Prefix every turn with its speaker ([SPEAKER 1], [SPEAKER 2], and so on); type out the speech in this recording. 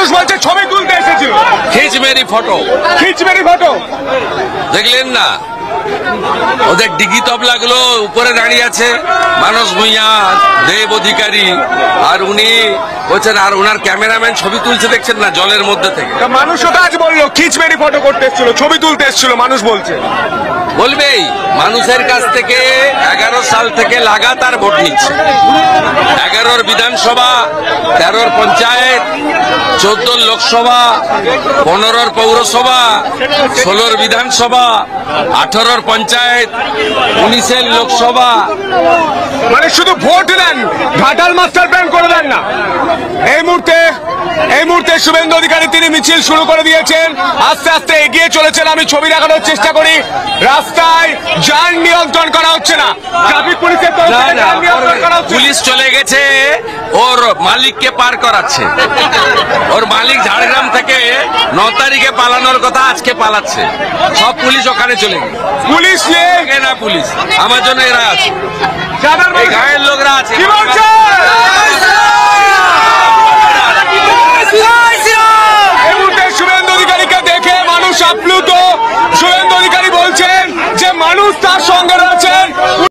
[SPEAKER 1] মানুষ বলছে ছবি তুলতে এসেছিল।
[SPEAKER 2] খিচমেরি ফটো দেখলেন না? ওদের ডিগি তবলাগুলো উপরে দাঁড়িয়ে আছে, মানস ভূঁইয়া, দেব অধিকারী, আর উনি বলছেন, আর উনার ক্যামেরাম্যান ছবি তুলছে, দেখছেন না জলের মধ্যে থেকে।
[SPEAKER 1] মানুষও তো আজ বললো খিচমেরি ফটো করতে এসেছিল, ছবি তুলতে এসেছিল, মানুষ বলছে।
[SPEAKER 2] বলবেই, মানুষের কাছ থেকে 11 সাল থেকে লাগাতার ভোট নিচ্ছে। 11 বিধানসভা, 13 পঞ্চায়েত, 14 লোকসভা, 15 পৌরসভা, 16 বিধানসভা, 18 পঞ্চায়েত, 19 লোকসভা।
[SPEAKER 1] মানে শুধু ভোট দেন, ঘাটাল মাস্টার প্ল্যান করে দেন না। এই মুহূর্তে শুভেন্দু অধিকারী তিনি মিছিল শুরু করে দিয়েছেন, আস্তে আস্তে এগিয়ে চলেছেন। আমি ছবি দেখানোর চেষ্টা করি। রাস্তায় যান নিয়ন্ত্রণ করা হচ্ছে না, ট্রাফিক পুলিশের
[SPEAKER 2] পুলিশ চলে গেছে, ওর মালিককে পার করাচ্ছে। ওর মালিক ঝাড়গ্রাম থেকে 9 তারিখে পালানোর কথা, আজকে পালাচ্ছে। সব পুলিশ ওখানে চলে গেছে।
[SPEAKER 1] পুলিশ
[SPEAKER 2] না, পুলিশ আমার জন্য এরা আছে, গায়ের লোকরা আছে।